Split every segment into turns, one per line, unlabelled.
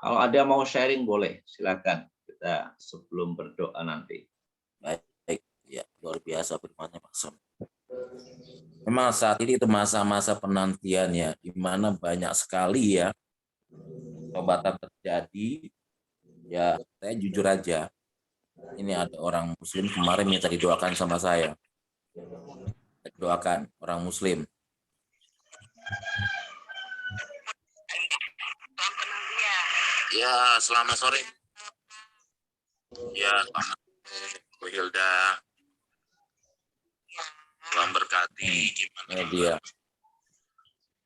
Kalau ada mau sharing boleh, silakan. Kita sebelum berdoa nanti.
Baik, ya luar biasa firman-Nya Pak Sam. Memang saat ini itu masa-masa penantian ya, di mana banyak sekali ya pertobatan terjadi. Ya, saya jujur aja, ini ada orang Muslim kemarin minta didoakan sama saya. Doakan orang Muslim. Ya, selamat sore. Ya, selamat sore, Bu Hilda. Tuhan berkati. Gimana dia?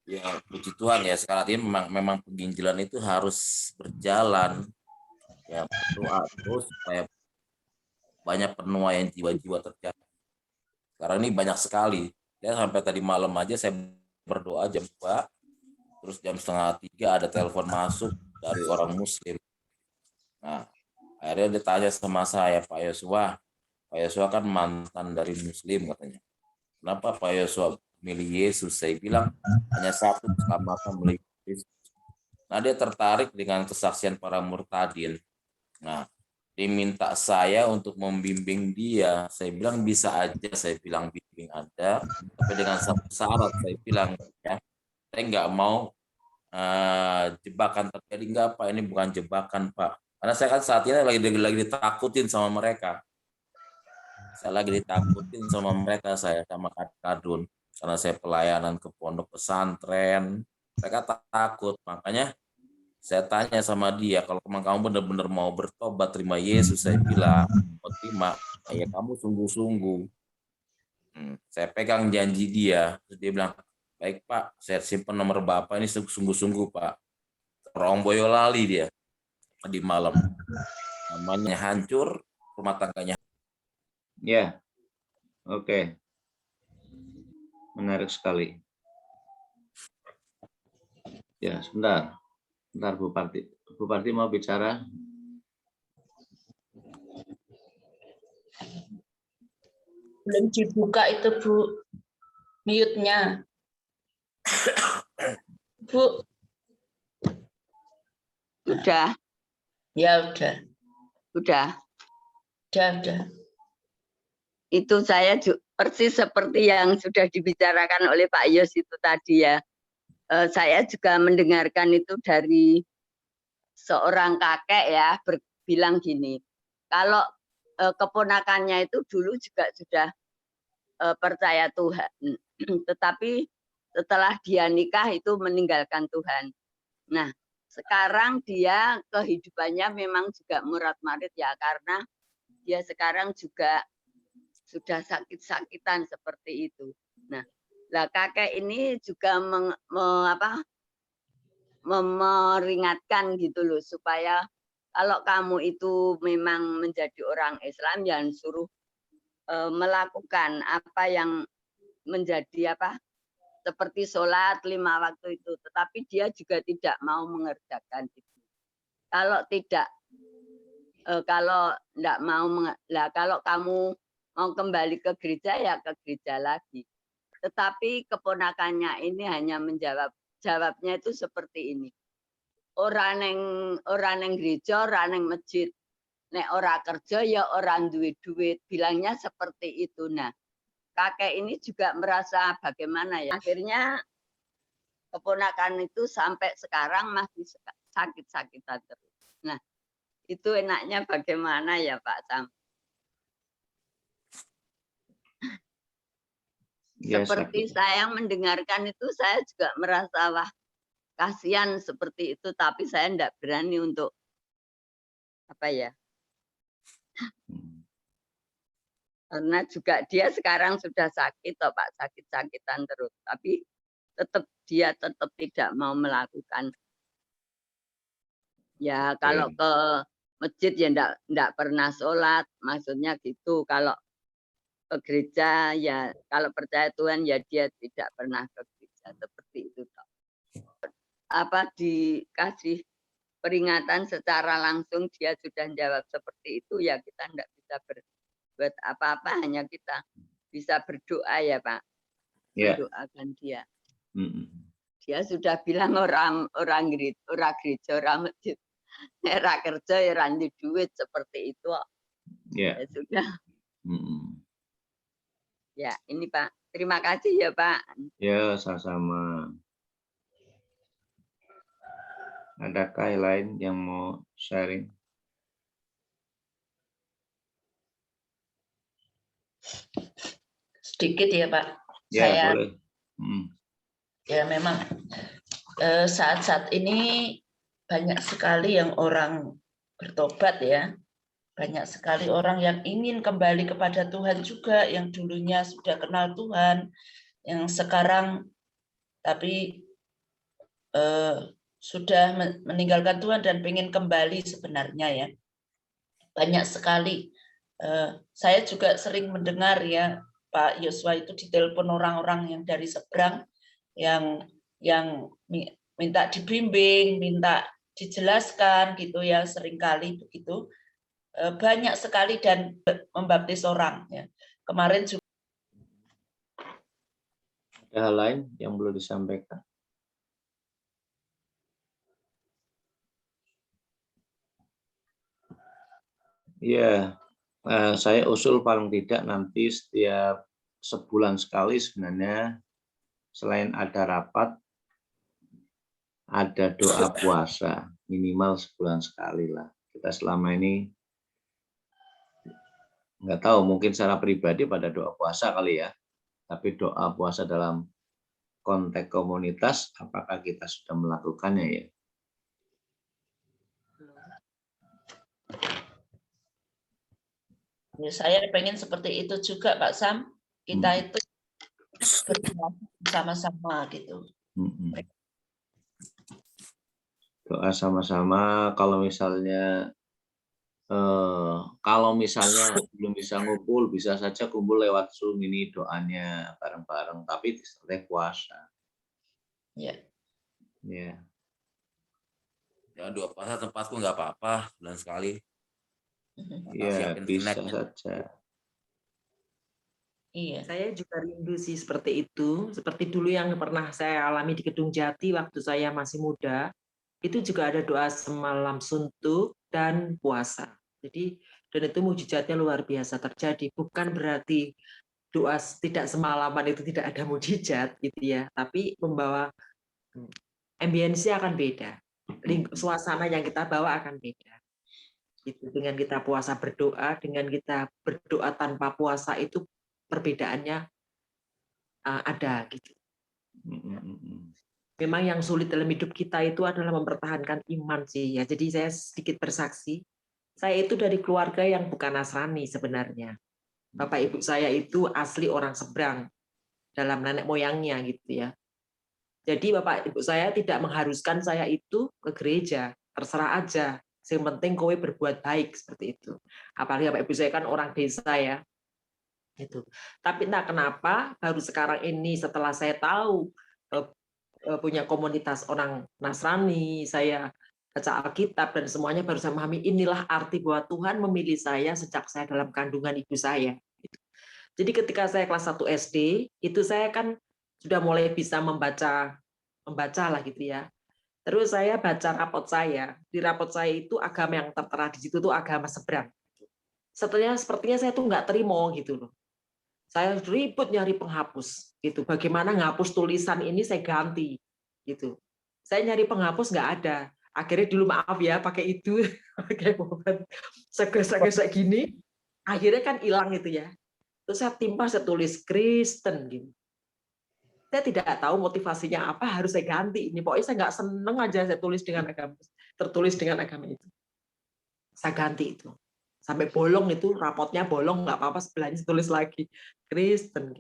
Ya, puji Tuhan ya. Sekarang ini memang penginjilan itu harus berjalan. Ya, berdoa terus supaya banyak penuaian jiwa-jiwa terjadi. Sekarang ini banyak sekali. Ya, sampai tadi malam aja saya berdoa jam 2, terus jam setengah 3 ada telepon masuk dari orang Muslim. Nah, akhirnya dia tanya sama saya, Pak Yosua kan mantan dari Muslim katanya. Kenapa Pak Yosua milih Yesus? Saya bilang hanya satu keselamatan melalui Yesus. Nah, dia tertarik dengan kesaksian para murtadin. Nah, dia minta saya untuk membimbing dia. Saya bilang bisa aja, saya bilang bimbing ada, tapi dengan satu syarat. Saya bilang ya, saya nggak mau jebakan terjadi. Enggak Pak, ini bukan jebakan Pak. Karena saya kan saat ini lagi ditakutin sama mereka. Saya lagi ditakutin sama mereka, saya sama Kadun. Karena saya pelayanan ke pondok pesantren. Mereka takut, makanya saya tanya sama dia, kalau memang kamu benar-benar mau bertobat, terima Yesus, saya bilang, mau terima, ya kamu sungguh-sungguh. Saya pegang janji dia, terus dia bilang, baik Pak, saya simpan nomor Bapak ini sungguh-sungguh Pak. Orang Boyolali dia, di malam. Namanya hancur, rumah tangganya.
Ya, oke. Menarik sekali. Ya, sebentar. Bentar Bu Parti. Bu Parti mau bicara?
Belum dibuka itu Bu, mute-nya. Bu.
Udah.
Ya udah.
Udah.
Udah.
Itu saya persis seperti yang sudah dibicarakan oleh Pak Yos itu tadi ya. Saya juga mendengarkan itu dari seorang kakek ya, bilang gini, kalau keponakannya itu dulu juga sudah percaya Tuhan, tetapi setelah dia nikah itu meninggalkan Tuhan. Nah, sekarang dia kehidupannya memang juga murat-marit ya, karena dia sekarang juga sudah sakit-sakitan seperti itu. Nah, lah kakek ini juga memperingatkan gitu loh, supaya kalau kamu itu memang menjadi orang Islam, jangan suruh melakukan apa yang menjadi seperti sholat 5 waktu itu, tetapi dia juga tidak mau mengerjakan itu. Kalau tidak, kalau tidak mau, kalau kamu mau kembali ke gereja ya ke gereja lagi. Tetapi keponakannya ini hanya jawabnya itu seperti ini. Orang neng gereja, orang neng masjid. Nek ora kerja ya orang duit-duit. Bilangnya seperti itu. Nah, kakek ini juga merasa bagaimana ya. Akhirnya keponakan itu sampai sekarang masih sakit-sakitan terus. Nah, itu enaknya bagaimana ya Pak Sam? Ya, seperti saya mendengarkan itu, saya juga merasa wah kasihan seperti itu, tapi saya tidak berani untuk karena juga dia sekarang sudah sakit toh Pak, sakit-sakitan terus, tapi dia tetap tidak mau melakukan. Ya kalau ke masjid ya enggak pernah sholat, maksudnya gitu. Kalau ke gereja ya kalau percaya Tuhan ya dia tidak pernah ke gereja, seperti itu toh. Dikasih peringatan secara langsung dia sudah jawab seperti itu, ya kita enggak bisa berbuat apa-apa, hanya kita bisa berdoa ya Pak. Mendoakan dia. Dia sudah bilang orang gereja, orang masjid. Era kerja ya randu duit seperti itu.
Ya.
Ya sudah.
Mm-mm.
Ya, ini Pak. Terima kasih ya Pak.
Ya, sama-sama. Adakah yang lain yang mau sharing?
Sedikit ya Pak.
Ya,
Saya
boleh.
ya memang saat-saat ini banyak sekali yang orang bertobat ya. Banyak sekali orang yang ingin kembali kepada Tuhan juga, yang dulunya sudah kenal Tuhan, yang sekarang tapi sudah meninggalkan Tuhan dan ingin kembali sebenarnya ya. Banyak sekali. Saya juga sering mendengar ya Pak Yosua itu ditelepon orang-orang yang dari seberang yang minta dibimbing, minta dijelaskan gitu ya, seringkali begitu. Banyak sekali dan membaptis orang ya. Kemarin juga
Ada hal lain yang perlu disampaikan? Ya, saya usul paling tidak nanti setiap sebulan sekali sebenarnya selain ada rapat, ada doa puasa minimal sebulan sekali lah. Kita selama ini nggak tahu, mungkin secara pribadi pada doa puasa kali ya, tapi doa puasa dalam konteks komunitas, apakah kita sudah melakukannya ya?
saya pengen seperti itu juga Pak Sam. Kita itu bersama-sama gitu.
Doa sama-sama. Kalau misalnya belum bisa ngumpul, bisa saja kumpul lewat Zoom, ini doanya bareng-bareng, tapi disertai puasa.
Ya.
Ya.
Ya, doa puasa tempatku nggak apa-apa, bulan sekali.
Iya, bisa saja.
Iya.
Saya juga rindu sih seperti itu. Seperti dulu yang pernah saya alami di Kedung Jati waktu saya masih muda. Itu juga ada doa semalam suntuk dan puasa. Jadi, dan itu mujizatnya luar biasa terjadi. Bukan berarti doa tidak semalaman itu tidak ada mujizat gitu ya. Tapi membawa ambience-nya akan beda. Suasana yang kita bawa akan beda. Gitu. Dengan kita puasa berdoa, dengan kita berdoa tanpa puasa itu perbedaannya ada gitu. Memang yang sulit dalam hidup kita itu adalah mempertahankan iman sih ya. Jadi saya sedikit bersaksi, saya itu dari keluarga yang bukan Nasrani sebenarnya. Bapak ibu saya itu asli orang seberang dalam nenek moyangnya gitu ya. Jadi bapak ibu saya tidak mengharuskan saya itu ke gereja, terserah aja. Yang penting kowe berbuat baik seperti itu. Apalagi bapak ibu saya kan orang desa ya. Gitu. Tapi entah kenapa baru sekarang ini setelah saya tahu punya komunitas orang Nasrani, saya baca Alkitab dan semuanya baru saya memahami inilah arti bahwa Tuhan memilih saya sejak saya dalam kandungan ibu saya. Jadi ketika saya kelas 1 SD, itu saya kan sudah mulai bisa membaca lah gitu ya. Terus saya baca rapot saya. Di rapot saya itu agama yang tertera di situ tuh agama seberang. Sepertinya saya tuh nggak terima gitu loh. Saya ribut nyari penghapus gitu. Bagaimana ngapus tulisan ini saya ganti gitu. Saya nyari penghapus nggak ada. Akhirnya dulu maaf ya pakai itu, pakai momen gesek-gesek gini. Akhirnya kan hilang itu ya. Terus saya timpa, saya tulis Kristen gitu. Saya tidak tahu motivasinya apa, harus saya ganti ini. Pokoknya saya nggak seneng aja saya tulis dengan agama, tertulis dengan agama itu. Saya ganti itu. Sampai bolong itu, rapotnya bolong, nggak apa-apa, sebelahnya tulis lagi. Kristen.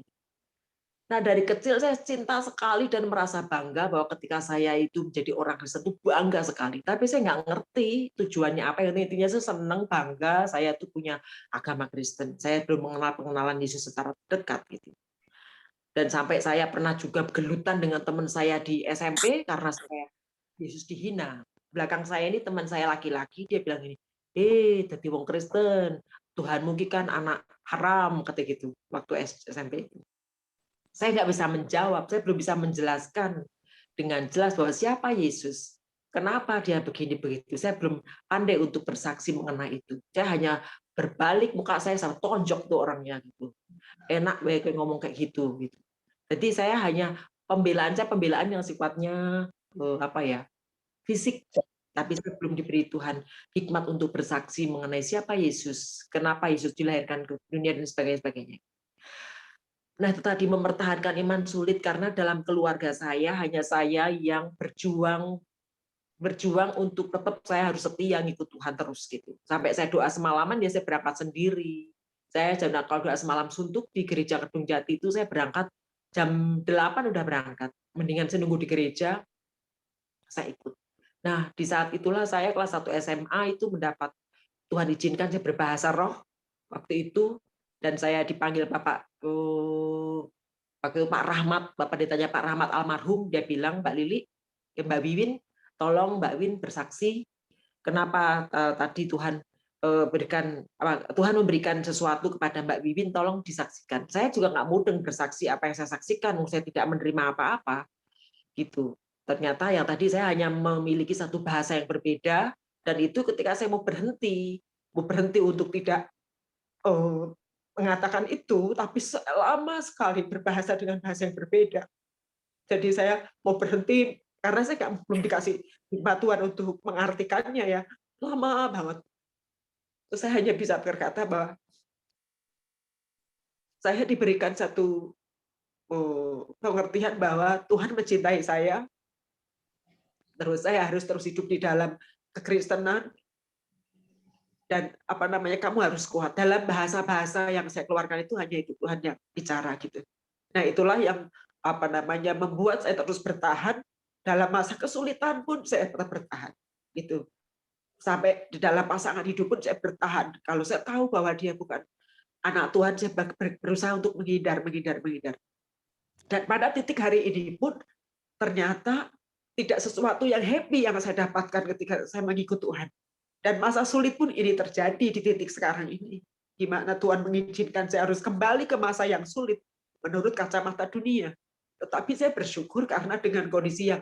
Nah, dari kecil saya cinta sekali dan merasa bangga bahwa ketika saya itu menjadi orang Kristen itu bangga sekali. Tapi saya nggak ngerti tujuannya apa. Intinya saya senang, bangga, saya itu punya agama Kristen. Saya belum mengenal pengenalan Yesus secara dekat gitu. Dan sampai saya pernah juga gelutan dengan teman saya di SMP karena saya Yesus dihina. Belakang saya ini teman saya laki-laki, dia bilang ini, jadi wong Kristen, Tuhan mungkin kan anak haram, kata gitu, waktu SMP. Saya nggak bisa menjawab, saya belum bisa menjelaskan dengan jelas bahwa siapa Yesus. kenapa dia begini begitu. Saya belum pandai untuk bersaksi mengenai itu. Saya hanya berbalik muka saya sama tonjok tuh orangnya gitu. Enak kayak ngomong kayak gitu gitu. Jadi saya hanya pembelaan yang sifatnya fisik, tapi saya belum diberi Tuhan hikmat untuk bersaksi mengenai siapa Yesus, kenapa Yesus dilahirkan ke dunia dan sebagainya. Nah, itu tadi mempertahankan iman sulit karena dalam keluarga saya hanya saya yang berjuang untuk tetap saya harus setia ngikut Tuhan terus gitu. Sampai saya doa semalaman ya saya berangkat sendiri. Saya kalau doa semalam suntuk di gereja Kedung Jati itu saya berangkat jam 8 udah berangkat. Mendingan saya nunggu di gereja, saya ikut. Nah, di saat itulah saya kelas 1 SMA itu mendapat Tuhan izinkan saya berbahasa roh waktu itu, dan saya dipanggil Pak Rahmat, Bapak ditanya Pak Rahmat almarhum, dia bilang, Mbak Lili, Mbak Wiwin, tolong Mbak Win bersaksi kenapa tadi Tuhan memberikan sesuatu kepada Mbak Wiwin, tolong disaksikan. Saya juga nggak mudeng bersaksi apa yang saya saksikan, saya tidak menerima apa-apa gitu. Ternyata yang tadi saya hanya memiliki satu bahasa yang berbeda, dan itu ketika saya mau berhenti untuk tidak mengatakan itu, tapi lama sekali berbahasa dengan bahasa yang berbeda. Jadi saya mau berhenti karena saya belum dikasih bantuan untuk mengartikannya ya, lama banget. Terus saya hanya bisa berkata bahwa saya diberikan satu pengertian bahwa Tuhan mencintai saya. Terus saya harus terus hidup di dalam kekristenan, dan kamu harus kuat. Dalam bahasa-bahasa yang saya keluarkan itu hanya itu Tuhan yang bicara gitu. Nah, itulah yang membuat saya terus bertahan. Dalam masa kesulitan pun saya tetap bertahan gitu. Sampai di dalam pasangan hidup pun saya bertahan. Kalau saya tahu bahwa dia bukan anak Tuhan, saya berusaha untuk menghindar. Dan pada titik hari ini pun ternyata tidak sesuatu yang happy yang saya dapatkan ketika saya mengikut Tuhan. Dan masa sulit pun ini terjadi di titik sekarang ini. Gimana Tuhan mengizinkan saya harus kembali ke masa yang sulit menurut kacamata dunia. Tetapi saya bersyukur karena dengan kondisi yang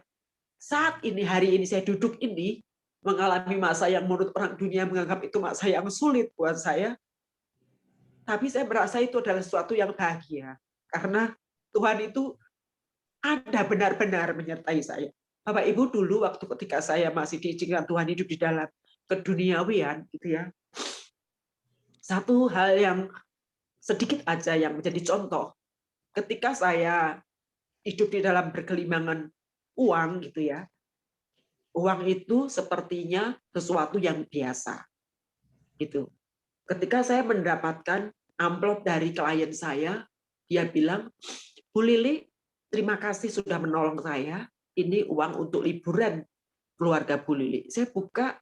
saat ini, hari ini saya duduk ini, mengalami masa yang menurut orang dunia menganggap itu masa yang sulit buat saya. Tapi saya merasa itu adalah sesuatu yang bahagia. Karena Tuhan itu ada benar-benar menyertai saya. Bapak Ibu, dulu waktu ketika saya masih diizinkan Tuhan hidup di dalam keduniawian gitu ya. Satu hal yang sedikit aja yang menjadi contoh, ketika saya hidup di dalam bergelimangan uang gitu ya. Uang itu sepertinya sesuatu yang biasa. Gitu. Ketika saya mendapatkan amplop dari klien saya, dia bilang, "Bu Lili, terima kasih sudah menolong saya. Ini uang untuk liburan keluarga Bu Lili." Saya buka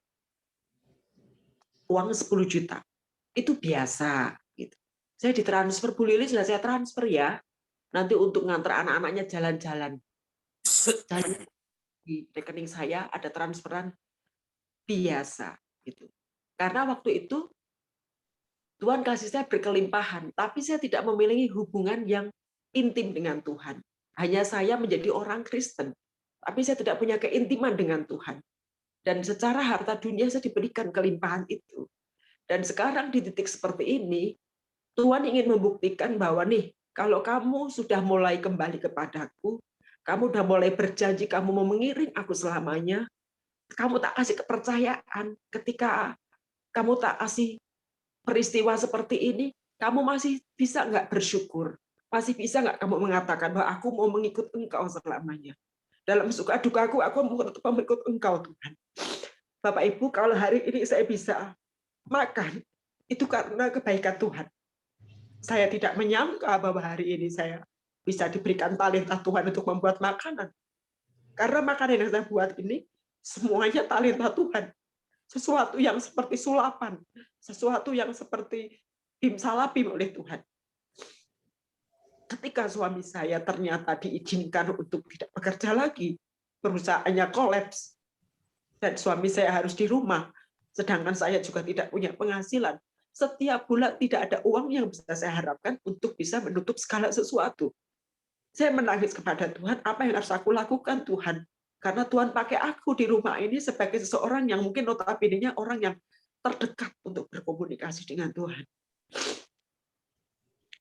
uang 10 juta. Itu biasa. Gitu. Saya ditransfer Bu Lili, sudah saya transfer ya. Nanti untuk ngantar anak-anaknya jalan-jalan. Di rekening saya ada transferan biasa. Gitu. Karena waktu itu Tuhan kasih saya berkelimpahan, tapi saya tidak memiliki hubungan yang intim dengan Tuhan. Hanya saya menjadi orang Kristen, tapi saya tidak punya keintiman dengan Tuhan. Dan secara harta dunia saya diberikan kelimpahan itu. Dan sekarang di titik seperti ini, Tuhan ingin membuktikan bahwa nih, kalau kamu sudah mulai kembali kepadaku, kamu sudah mulai berjanji kamu mau mengiring aku selamanya, kamu tak kasih kepercayaan ketika kamu tak kasih peristiwa seperti ini, kamu masih bisa nggak bersyukur? Masih bisa nggak kamu mengatakan bahwa aku mau mengikut Engkau selamanya? Dalam suka dukaku, aku mau tetap mengikut Engkau, Tuhan. Bapak Ibu, kalau hari ini saya bisa makan, itu karena kebaikan Tuhan. Saya tidak menyangka bahwa hari ini saya bisa diberikan talenta Tuhan untuk membuat makanan. Karena makanan yang saya buat ini, semuanya talenta Tuhan. Sesuatu yang seperti sulapan, sesuatu yang seperti bimsalabim oleh Tuhan. Ketika suami saya ternyata diizinkan untuk tidak bekerja lagi, perusahaannya kolaps, dan suami saya harus di rumah, sedangkan saya juga tidak punya penghasilan. Setiap bulan tidak ada uang yang bisa saya harapkan untuk bisa menutup segala sesuatu. Saya menangis kepada Tuhan, apa yang harus aku lakukan Tuhan? Karena Tuhan pakai aku di rumah ini sebagai seseorang yang mungkin notabene-nya orang yang terdekat untuk berkomunikasi dengan Tuhan.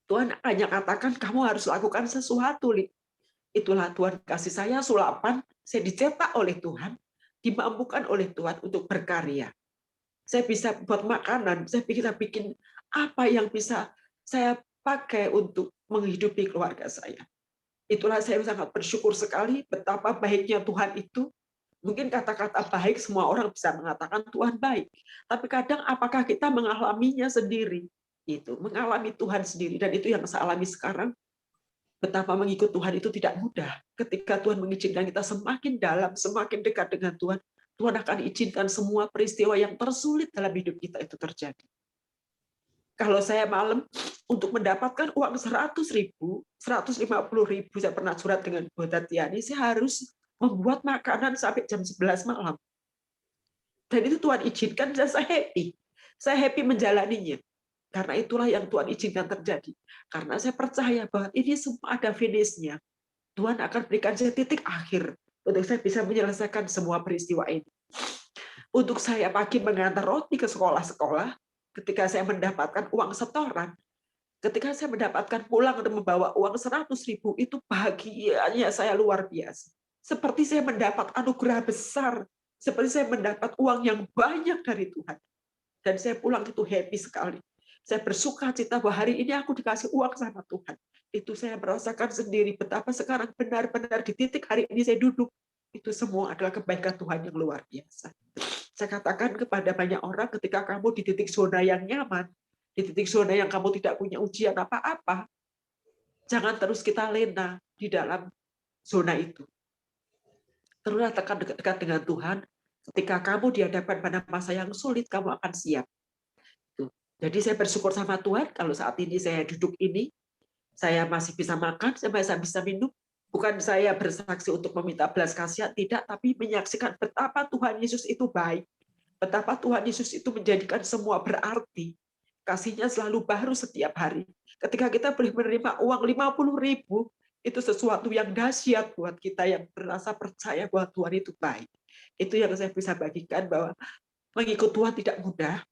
Tuhan hanya katakan, kamu harus lakukan sesuatu, Li. Itulah Tuhan kasih saya sulapan, saya dicetak oleh Tuhan, dimampukan oleh Tuhan untuk berkarya. Saya bisa buat makanan, saya bisa bikin apa yang bisa saya pakai untuk menghidupi keluarga saya. Itulah saya sangat bersyukur sekali betapa baiknya Tuhan itu. Mungkin kata-kata baik semua orang bisa mengatakan Tuhan baik. Tapi kadang apakah kita mengalaminya sendiri? Itu mengalami Tuhan sendiri, dan itu yang saya alami sekarang. Betapa mengikut Tuhan itu tidak mudah. Ketika Tuhan mengizinkan kita semakin dalam, semakin dekat dengan Tuhan, Tuhan akan izinkan semua peristiwa yang tersulit dalam hidup kita itu terjadi. Kalau saya malam untuk mendapatkan uang 100.000, 150.000, saya pernah surat dengan Bu Tatiani, saya harus membuat makanan sampai jam 11 malam. Dan itu Tuhan izinkan, dan saya happy. Saya happy menjalaninya. Karena itulah yang Tuhan izinkan terjadi. Karena saya percaya bahwa ini semua ada finish-nya. Tuhan akan berikan saya titik akhir untuk saya bisa menyelesaikan semua peristiwa ini. Untuk saya pagi mengantar roti ke sekolah-sekolah, ketika saya mendapatkan uang setoran, ketika saya mendapatkan pulang untuk membawa uang 100.000, itu bahagianya saya luar biasa. Seperti saya mendapat anugerah besar, seperti saya mendapat uang yang banyak dari Tuhan. Dan saya pulang itu happy sekali. Saya bersuka cita bahwa hari ini aku dikasih uang sama Tuhan. Itu saya merasakan sendiri betapa sekarang benar-benar di titik hari ini saya duduk. Itu semua adalah kebaikan Tuhan yang luar biasa. Saya katakan kepada banyak orang, ketika kamu di titik zona yang nyaman, di titik zona yang kamu tidak punya ujian apa-apa, jangan terus kita lena di dalam zona itu. Teruslah tekan dekat dengan Tuhan. Ketika kamu dihadapkan pada masa yang sulit, kamu akan siap. Jadi saya bersyukur sama Tuhan kalau saat ini saya duduk ini, saya masih bisa makan, saya masih bisa minum. Bukan saya bersaksi untuk meminta belas kasihan, tidak, tapi menyaksikan betapa Tuhan Yesus itu baik. Betapa Tuhan Yesus itu menjadikan semua berarti. Kasih-Nya selalu baru setiap hari. Ketika kita boleh menerima uang 50.000, itu sesuatu yang dahsyat buat kita yang merasa percaya bahwa Tuhan itu baik. Itu yang saya bisa bagikan, bahwa mengikut Tuhan tidak mudah,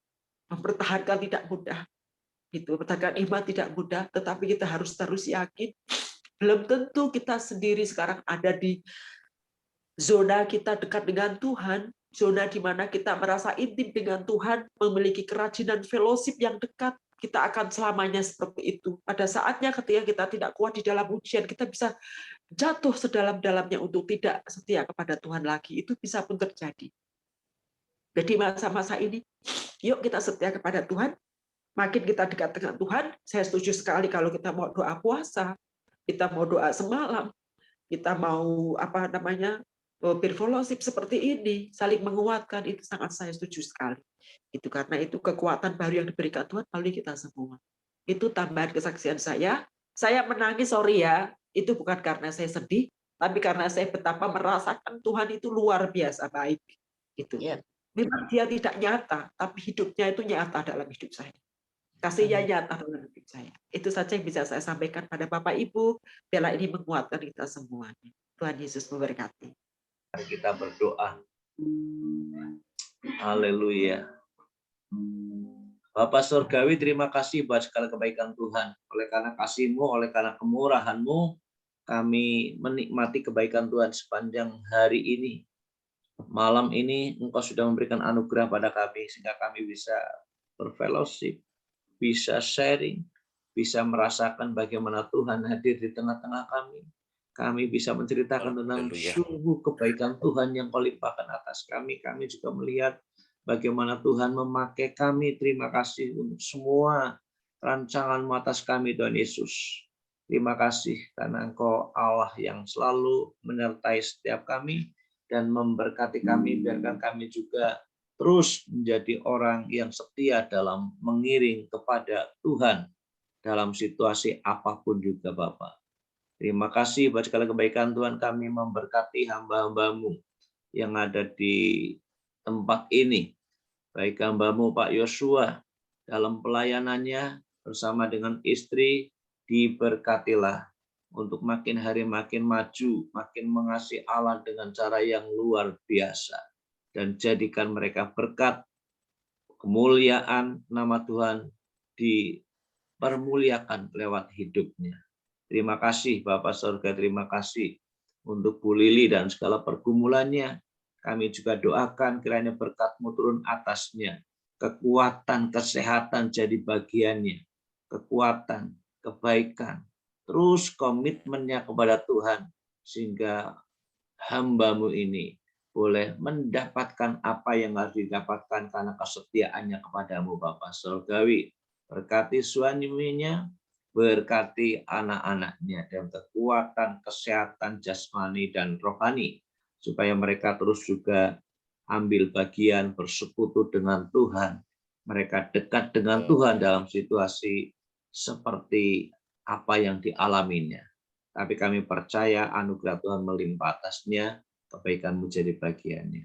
mempertahankan tidak mudah. Itu mempertahankan iman tidak mudah, tetapi kita harus terus yakin. Belum tentu kita sendiri sekarang ada di zona kita dekat dengan Tuhan, zona di mana kita merasa intim dengan Tuhan, memiliki kerajinan fellowship yang dekat, kita akan selamanya seperti itu. Pada saatnya ketika kita tidak kuat di dalam ujian, kita bisa jatuh sedalam-dalamnya untuk tidak setia kepada Tuhan lagi. Itu bisa pun terjadi. Jadi masa-masa ini, yuk kita setia kepada Tuhan. Makin kita dekat dengan Tuhan, saya setuju sekali kalau kita mau doa puasa, kita mau doa semalam, kita mau berfellowship seperti ini, saling menguatkan, itu sangat saya setuju sekali. Itu karena itu kekuatan baru yang diberikan Tuhan melalui kita semua. Itu tambahan kesaksian saya. Saya menangis, sorry ya, itu bukan karena saya sedih, tapi karena saya betapa merasakan Tuhan itu luar biasa baik. Itu. Memang dia tidak nyata, tapi hidupnya itu nyata dalam hidup saya. Kasih-Nya nyata dalam hidup saya. Itu saja yang bisa saya sampaikan pada Bapak Ibu, biarlah ini menguatkan kita semuanya. Tuhan Yesus memberkati.
Mari kita berdoa. Haleluya. Bapak Surgawi, terima kasih buat segala kebaikan Tuhan. Oleh karena kasih-Mu, oleh karena kemurahan-Mu, kami menikmati kebaikan Tuhan sepanjang hari ini. Malam ini Engkau sudah memberikan anugerah pada kami, sehingga kami bisa berfellowship, bisa sharing, bisa merasakan bagaimana Tuhan hadir di tengah-tengah kami. Kami bisa menceritakan tentang sungguh kebaikan Tuhan yang Kau limpahkan atas kami. Kami juga melihat bagaimana Tuhan memakai kami. Terima kasih untuk semua rancangan-Mu atas kami, Tuhan Yesus. Terima kasih karena Engkau Allah yang selalu menyertai setiap kami dan memberkati kami. Biarkan kami juga terus menjadi orang yang setia dalam mengiring kepada Tuhan dalam situasi apapun juga, Bapak. Terima kasih buat segala kebaikan Tuhan. Kami memberkati hamba-hamba-Mu yang ada di tempat ini. Baik hamba-Mu Pak Yosua dalam pelayanannya bersama dengan istri, diberkatilah. untuk makin hari makin maju, makin mengasihi Allah dengan cara yang luar biasa. Dan jadikan mereka berkat, kemuliaan nama Tuhan dipermuliakan lewat hidupnya. Terima kasih Bapak Surga, terima kasih untuk Bu Lili dan segala pergumulannya. Kami juga doakan kiranya berkat-Mu turun atasnya. Kekuatan, kesehatan jadi bagiannya. Kekuatan, kebaikan, terus komitmennya kepada Tuhan. Sehingga hamba-Mu ini boleh mendapatkan apa yang harus didapatkan karena kesetiaannya kepadamu Bapa Surgawi. Berkati suaminya, berkati anak-anaknya dalam kekuatan, kesehatan jasmani dan rohani, supaya mereka terus juga ambil bagian bersekutu dengan Tuhan. Mereka dekat dengan Tuhan dalam situasi seperti apa yang dialaminya. Tapi kami percaya anugerah Tuhan melimpah atasnya, kebaikan menjadi bagiannya.